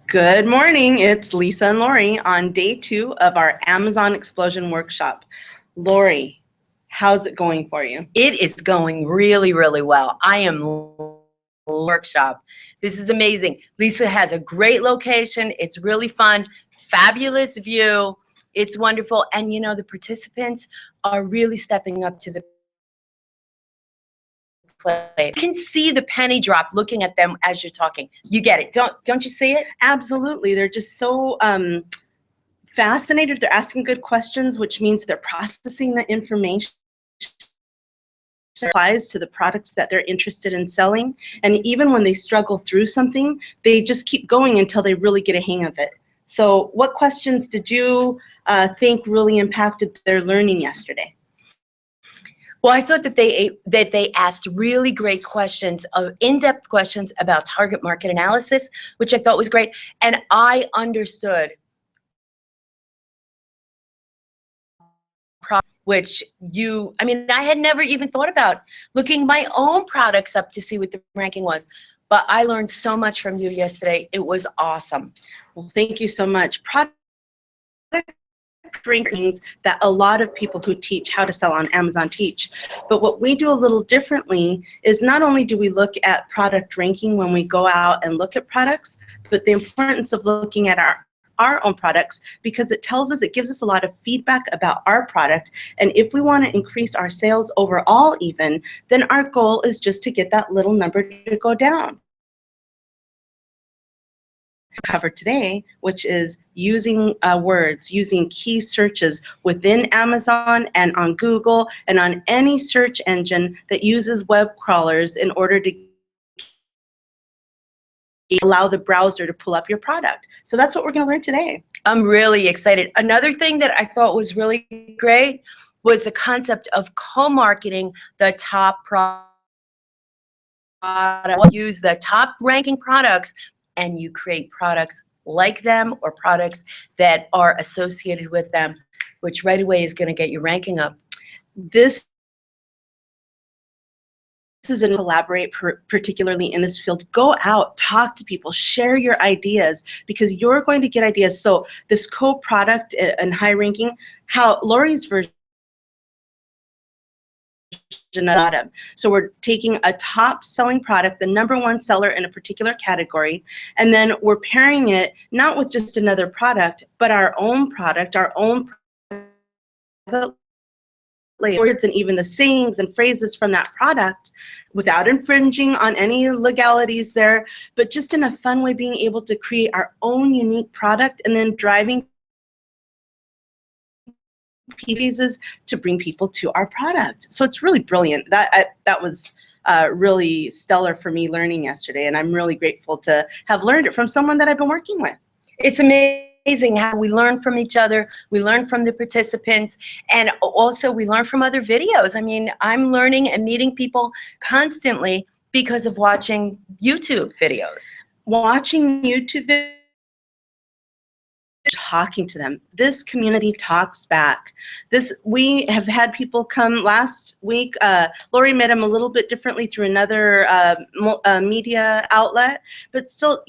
Good morning, it's Lisa and Lauri on day 2 of our Amazon Explosion Workshop. Lauri, how's it going for you? It is going really, really well. I am workshop. This is amazing. Lisa has a great location. It's really fun, fabulous view. It's wonderful. And you know, the participants are really stepping up to the plate. You can see the penny drop looking at them as you're talking. You get it. Don't you see it? Absolutely. They're just so fascinated. They're asking good questions, which means they're processing the information that applies to the products that they're interested in selling. And even when they struggle through something, they just keep going until they really get a hang of it. So what questions did you think really impacted their learning yesterday? Well, I thought that they asked really great questions, in-depth questions about target market analysis, which I thought was great. And I understood which I had never even thought about looking my own products up to see what the ranking was. But I learned so much from you yesterday. It was awesome. Well, thank you so much. Product rankings that a lot of people who teach how to sell on Amazon teach. But what we do a little differently is not only do we look at product ranking when we go out and look at products, but the importance of looking at our own products, because it gives us a lot of feedback about our product. And if we want to increase our sales overall even, then our goal is just to get that little number to go down. Cover today, which is using words, using key searches within Amazon and on Google and on any search engine that uses web crawlers in order to allow the browser to pull up your product. So that's what we're going to learn today. I'm really excited. Another thing that I thought was really great was the concept of co-marketing the top product. Use the top ranking products and you create products like them or products that are associated with them, which right away is going to get your ranking up. This is a collaborate, particularly in this field. Go out, talk to people, share your ideas, because you're going to get ideas. So this co-product and high ranking, how Lauri's version. So we're taking a top selling product, the #1 seller in a particular category, and then we're pairing it not with just another product, but our own product, our own words and even the sayings and phrases from that product without infringing on any legalities there, but just in a fun way, being able to create our own unique product and then driving pieces to bring people to our product. So it's really brilliant. That was really stellar for me learning yesterday, and I'm really grateful to have learned it from someone that I've been working with. It's amazing how we learn from each other, we learn from the participants, and also we learn from other videos. I mean, I'm learning and meeting people constantly because of watching YouTube videos. Watching YouTube videos, talking to them. This community talks back. We have had people come last week. Lauri met him a little bit differently through another media outlet, but still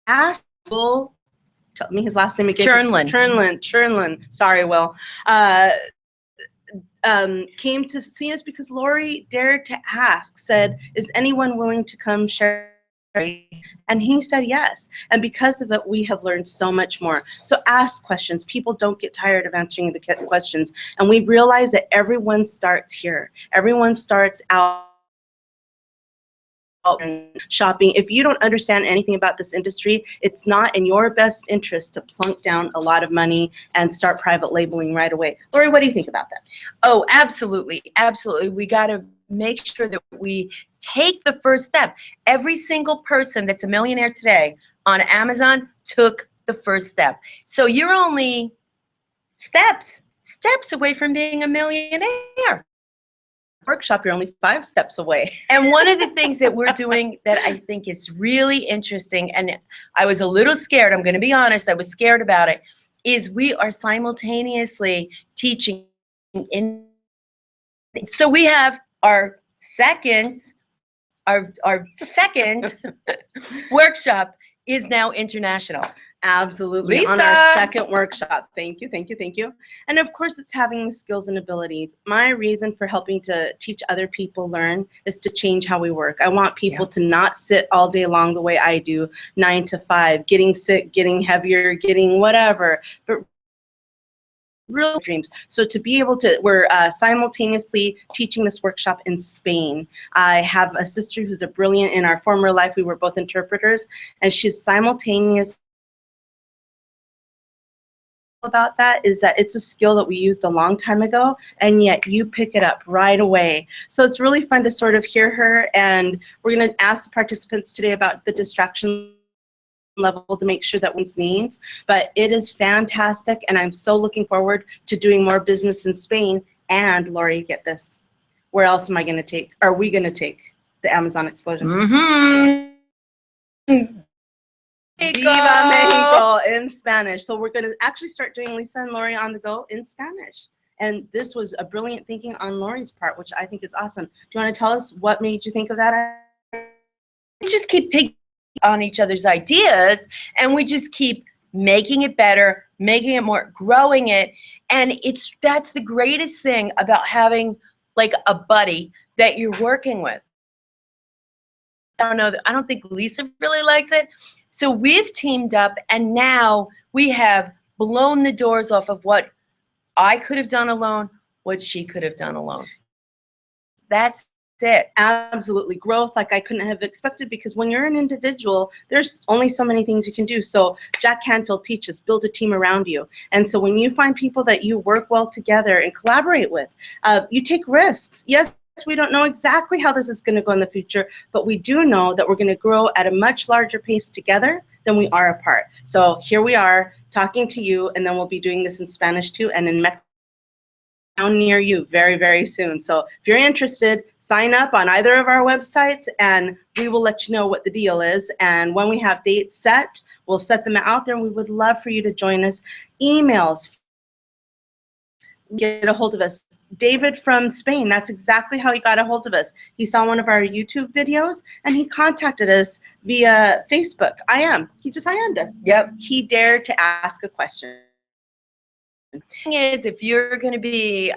ask. Tell me his last name again. Chernlin. Sorry, Will. Came to see us because Lauri dared to ask, said, is anyone willing to come share? And he said yes. And because of it, we have learned so much more. So ask questions. People don't get tired of answering the questions. And we realize that everyone starts here. Everyone starts out shopping. If you don't understand anything about this industry, it's not in your best interest to plunk down a lot of money and start private labeling right away. Lauri, what do you think about that? Oh, absolutely. Absolutely. We got to make sure that we take the first step. Every single person that's a millionaire today on Amazon took the first step. So you're only steps away from being a millionaire. Workshop, you're only 5 steps away. And one of the things that we're doing that I think is really interesting, and I was a little scared, I'm going to be honest, I was scared about it, is we are simultaneously teaching in. So we have our second workshop is now international. Absolutely. Lisa. On our second workshop. Thank you, thank you, thank you. And of course, it's having the skills and abilities. My reason for helping to teach other people learn is to change how we work. I want people to not sit all day long the way I do, 9 to 5, getting sick, getting heavier, getting whatever, but real dreams. So to be able to, we're simultaneously teaching this workshop in Spain. I have a sister who's a brilliant, in our former life, we were both interpreters, and she's simultaneous. About that is that it's a skill that we used a long time ago, and yet you pick it up right away. So it's really fun to sort of hear her, and we're going to ask the participants today about the distraction level to make sure that one's needs, but it is fantastic, and I'm so looking forward to doing more business in Spain. And Lauri, get this, where else am I going to take, are we going to take the Amazon explosion? Viva Mexico in Spanish. So we're going to actually start doing Lisa and Lauri on the go in Spanish. And this was a brilliant thinking on Lauri's part, which I think is awesome. Do you want to tell us what made you think of that? We just keep picking on each other's ideas, and we just keep making it better, making it more, growing it. And that's the greatest thing about having like a buddy that you're working with. I don't think Lisa really likes it. So we've teamed up, and now we have blown the doors off of what I could have done alone, what she could have done alone. That's it. Absolutely. Growth like I couldn't have expected, because when you're an individual, there's only so many things you can do. So Jack Canfield teaches, build a team around you. And so when you find people that you work well together and collaborate with, you take risks. Yes, we don't know exactly how this is going to go in the future, but we do know that we're going to grow at a much larger pace together than we are apart. So here we are talking to you, and then we'll be doing this in Spanish too, and in Mexico near you very, very soon. So if you're interested, sign up on either of our websites, and we will let you know what the deal is. And when we have dates set, we'll set them out there, and we would love for you to join us. Emails, get a hold of us. David from Spain, that's exactly how he got a hold of us. He saw one of our YouTube videos, and he contacted us via Facebook. He just IM'd us. Yep. He dared to ask a question. The thing is, if you're going to be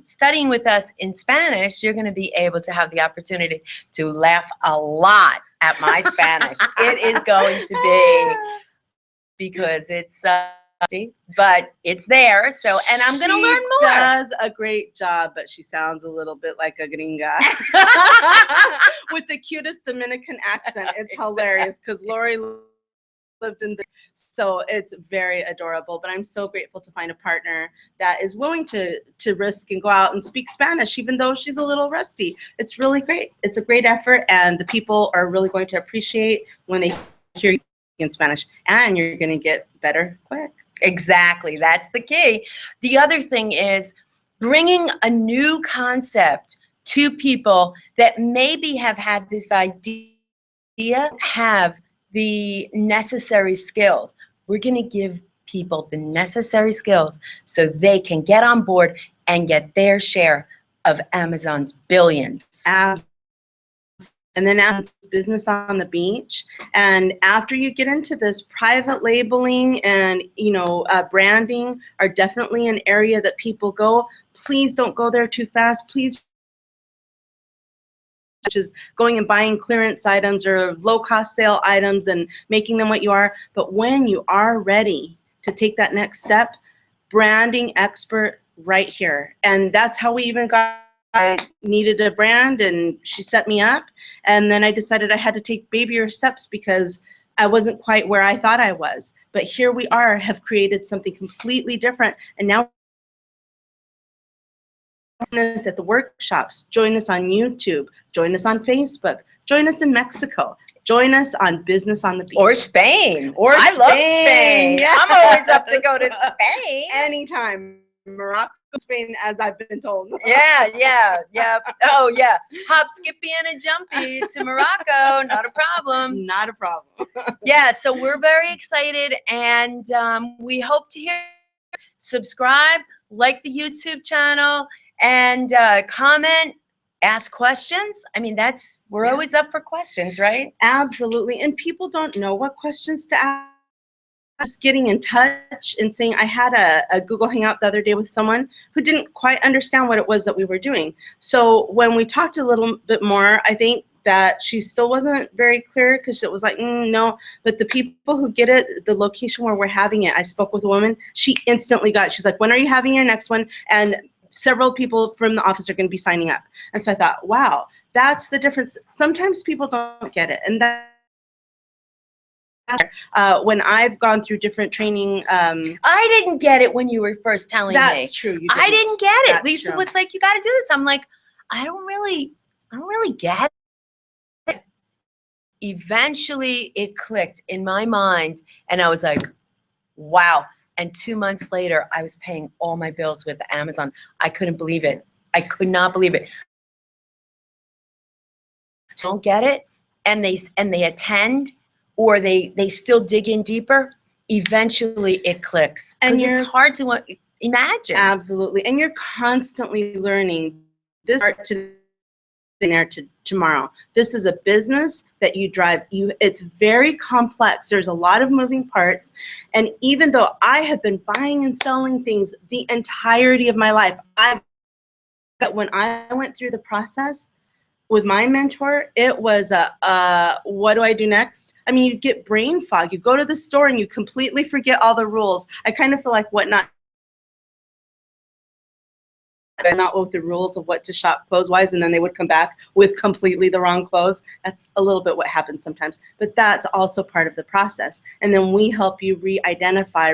studying with us in Spanish, you're going to be able to have the opportunity to laugh a lot at my Spanish. It is going to be, because it's but it's there. So, and I'm going to learn more. She does a great job, but she sounds a little bit like a gringa with the cutest Dominican accent. It's hilarious, because Lauri lived in so it's very adorable. But I'm so grateful to find a partner that is willing to risk and go out and speak Spanish, even though she's a little rusty. It's really great. It's a great effort, and the people are really going to appreciate when they hear you in Spanish, and you're going to get better quick. Exactly. That's the key. The other thing is bringing a new concept to people that maybe have had this idea, have the necessary skills. We're going to give people the necessary skills so they can get on board and get their share of Amazon's billions. And then as business on the beach. And after you get into this, private labeling and branding are definitely an area that people go. Please don't go there too fast. Please, which is going and buying clearance items or low-cost sale items and making them what you are. But when you are ready to take that next step, branding expert right here. And that's how we even got. I needed a brand, and she set me up, and then I decided I had to take babyer steps because I wasn't quite where I thought I was. But here we are, have created something completely different, and now join us at the workshops, join us on YouTube, join us on Facebook, join us in Mexico, join us on Business on the Beach. Or Spain. I love Spain. Yes. I'm always up to go to Spain. Anytime. Morocco, Spain, as I've been told. Yeah. Oh, yeah. Hop, skippy, and a jumpy to Morocco. Not a problem. Not a problem. Yeah, so we're very excited, and we hope to hear. Subscribe, like the YouTube channel, and comment, ask questions. I mean, we're always up for questions, right? Absolutely. And people don't know what questions to ask. Just getting in touch and saying, I had a Google Hangout the other day with someone who didn't quite understand what it was that we were doing. So when we talked a little bit more, I think that she still wasn't very clear because it was like, no. But the people who get it, the location where we're having it, I spoke with a woman, she instantly got it. She's like, when are you having your next one? And several people from the office are going to be signing up. And so I thought, wow, that's the difference. Sometimes people don't get it. And that when I've gone through different training. I didn't get it when you were first telling me. That's true. I didn't get it. That's Lisa true. was like, you got to do this. I'm like, I don't really get it. Eventually it clicked in my mind and I was like, wow. And 2 months later, I was paying all my bills with Amazon. I couldn't believe it. I could not believe it. Don't get it, and they attend, or they still dig in deeper. Eventually, it clicks, and it's hard to imagine. Absolutely, and you're constantly learning this part to there to tomorrow. This is a business that you drive. It's very complex. There's a lot of moving parts, and even though I have been buying and selling things the entirety of my life, when I went through the process with my mentor, it was what do I do next? I mean, you get brain fog. You go to the store and you completely forget all the rules. I kind of feel like not with the rules of what to shop clothes-wise, and then they would come back with completely the wrong clothes. That's a little bit what happens sometimes, but that's also part of the process. And then we help you re-identify,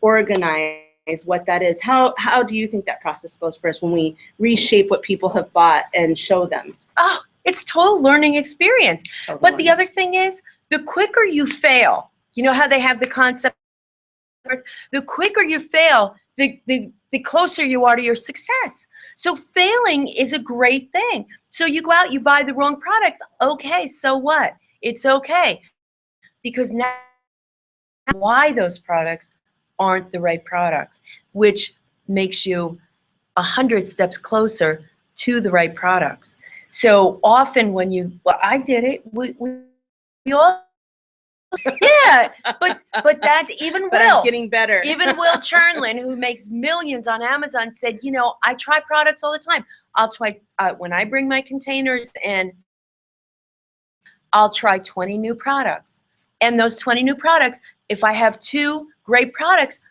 organize what that is. How do you think that process goes for us when we reshape what people have bought and show them? Oh, it's total learning experience. But the other thing is, the quicker you fail, you know how they have the concept, the quicker you fail, the closer you are to your success. So failing is a great thing. So you go out, you buy the wrong products. Okay, so what? It's okay. Because now why those products aren't the right products, which makes you 100 steps closer to the right products. So often when I did it, we all, yeah, but that even but Will, I'm getting better. Even Will Chernlin, who makes millions on Amazon, said, you know, I try products all the time. I'll try, when I bring my containers in, I'll try 20 new products. And those 20 new products, if I have 2 great products,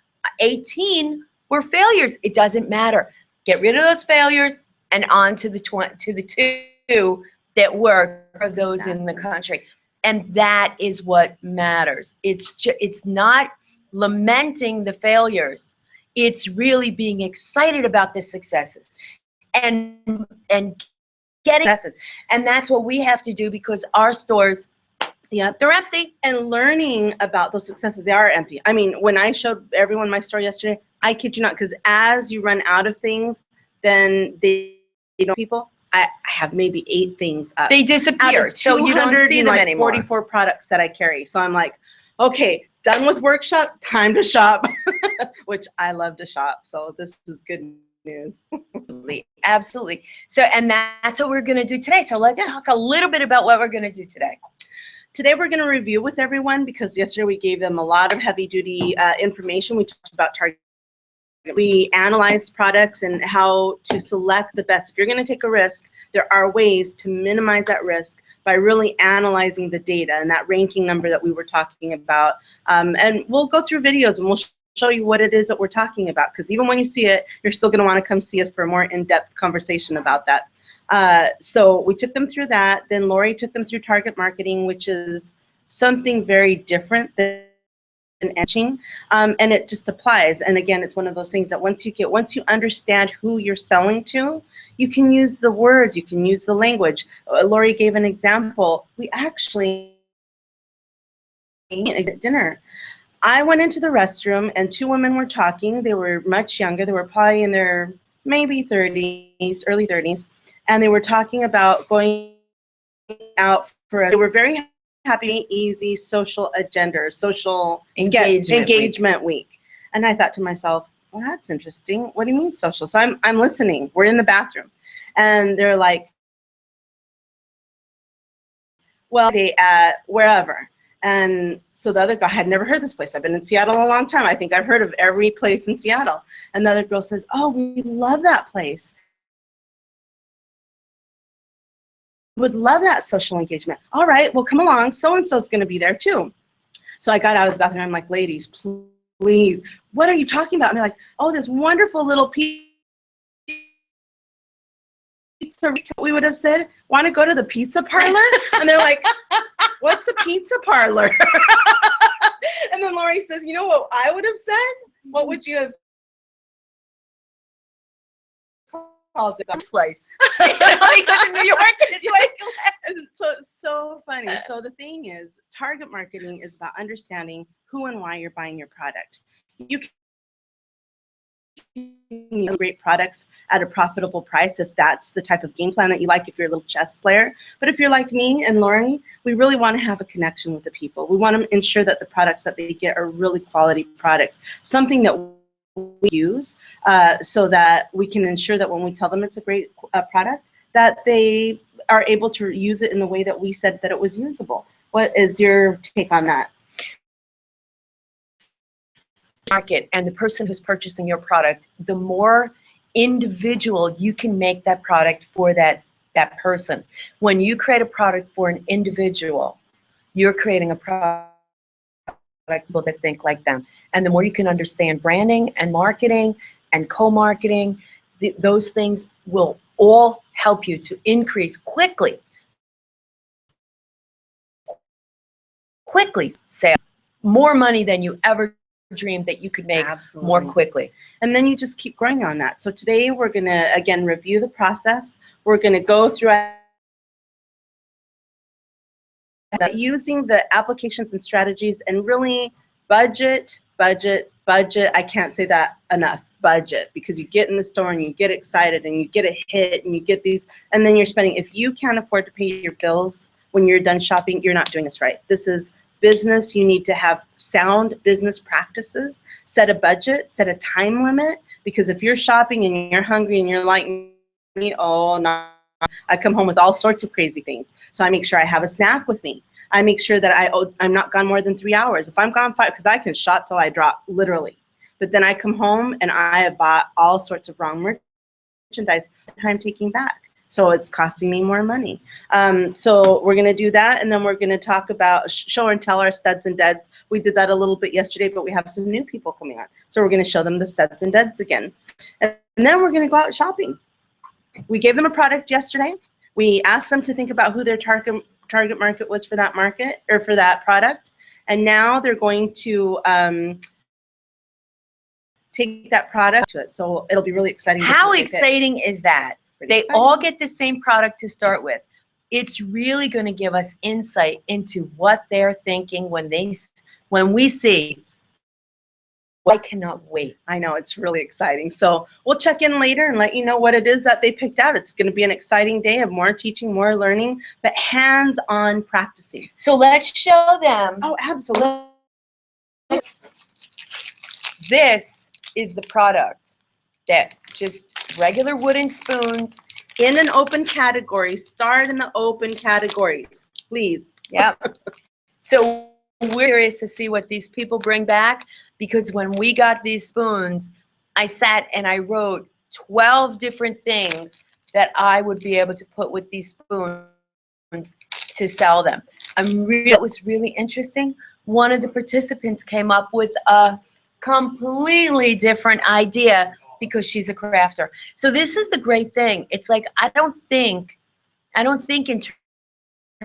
18 were failures. It doesn't matter. Get rid of those failures and on to the 2 that work for those in the country. And that is what matters. It's not lamenting the failures. It's really being excited about the successes and getting successes. And that's what we have to do, because our stores, yeah, they're empty. And learning about those successes, they are empty. I mean, when I showed everyone my store yesterday, I kid you not, because as you run out of things, then people, I have maybe 8 things up. They disappear, so you don't see them anymore. 44 products that I carry. So I'm like, okay, done with workshop, time to shop, which I love to shop. So this is good news. Absolutely. So, and that's what we're going to do today. So let's talk a little bit about what we're going to do today. Today we're going to review with everyone, because yesterday we gave them a lot of heavy-duty information. We talked about target. We analyzed products and how to select the best. If you're going to take a risk, there are ways to minimize that risk by really analyzing the data and that ranking number that we were talking about. And we'll go through videos and we'll show you what it is that we're talking about, because even when you see it, you're still going to want to come see us for a more in-depth conversation about that. So we took them through that. Then Lauri took them through target marketing, which is something very different than etching, and it just applies. And again, it's one of those things that once you understand who you're selling to, you can use the words, you can use the language. Lauri gave an example. We actually ate at dinner. I went into the restroom and 2 women were talking. They were much younger. They were probably in their maybe 30s, early 30s, and they were talking about going out they were very happy, easy social agenda, social engagement week. And I thought to myself, well, that's interesting. What do you mean social? So I'm listening. We're in the bathroom. And they're like, well, at wherever. And so the other guy had never heard this place. I've been in Seattle a long time. I think I've heard of every place in Seattle. And the other girl says, oh, we love that place. Would love that social engagement. All right, well, come along. So-and-so's going to be there too. So I got out of the bathroom. I'm like, ladies, please, what are you talking about? And they're like, oh, this wonderful little pizza. We would have said, want to go to the pizza parlor? And they're like, what's a pizza parlor? And then Lauri says, you know what I would have said? What would you have called it? Slice. Because in New York, it's like, so it's so funny. So the thing is, target marketing is about understanding who and why you're buying your product. You can great products at a profitable price if that's the type of game plan that you like, if you're a little chess player. But if you're like me and Lauri, we really want to have a connection with the people. We want to ensure that the products that they get are really quality products, something that we use so that we can ensure that when we tell them it's a great product, that they are able to use it in the way that we said that it was usable. What is your take on that? Market and the person who's purchasing your product, the more individual you can make that product for that person. When you create a product for an individual, you're creating a product for people that think like them. And the more you can understand branding and marketing and co-marketing, those things will all help you to increase quickly sales, more money than you ever dreamed that you could make. Absolutely. More quickly. And then you just keep growing on that. So today we're going to, again, review the process. We're going to go through using the applications and strategies and really budget. I can't say that enough. Budget, because you get in the store and you get excited and you get a hit and you get these, and then you're spending. If you can't afford to pay your bills when you're done shopping, you're not doing this right. This is business. You need to have sound business practices, set a budget, set a time limit, because if you're shopping and you're hungry and you're like me, oh no, I come home with all sorts of crazy things. So I make sure I have a snack with me. I make sure that I'm not gone more than 3 hours. If I'm gone 5, because I can shop till I drop, literally. But then I come home and I have bought all sorts of wrong merchandise that I'm taking back. So it's costing me more money. So we're going to do that, and then we're going to talk about show and tell our studs and duds. We did that a little bit yesterday, but we have some new people coming on. So we're going to show them the studs and duds again. And then we're going to go out shopping. We gave them a product yesterday. We asked them to think about who their target market was for that market or for that product. And now they're going to take that product to it. So it'll be really exciting. How exciting is that? They all get the same product to start with. It's really going to give us insight into what they're thinking when we see. I cannot wait. I know, it's really exciting. So we'll check in later and let you know what it is that they picked out. It's going to be an exciting day of more teaching, more learning, but hands-on practicing. So let's show them. Oh, absolutely. This is the product. That just regular wooden spoons. In an open category. Start in the open categories, please. Yep. So we're curious to see what these people bring back, because when we got these spoons, I sat and I wrote 12 different things that I would be able to put with these spoons to sell them. It was really interesting. One of the participants came up with a completely different idea because she's a crafter. So this is the great thing. It's like, I don't think in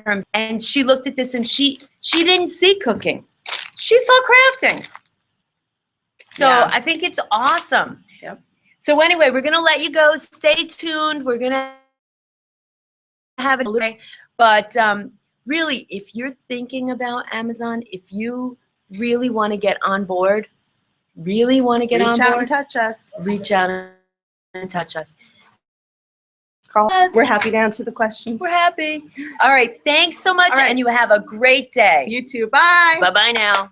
terms, and she looked at this and she didn't see cooking. She saw crafting. So yeah. I think it's awesome. Yep. So anyway, we're gonna let you go. Stay tuned. We're gonna have it, but really, if you're thinking about Amazon, if you really want to get on board, reach out and touch us. Reach out and touch us. Call us. We're happy to answer the questions. We're happy. All right. Thanks so much, and you have a great day. You too. Bye. Bye-bye now.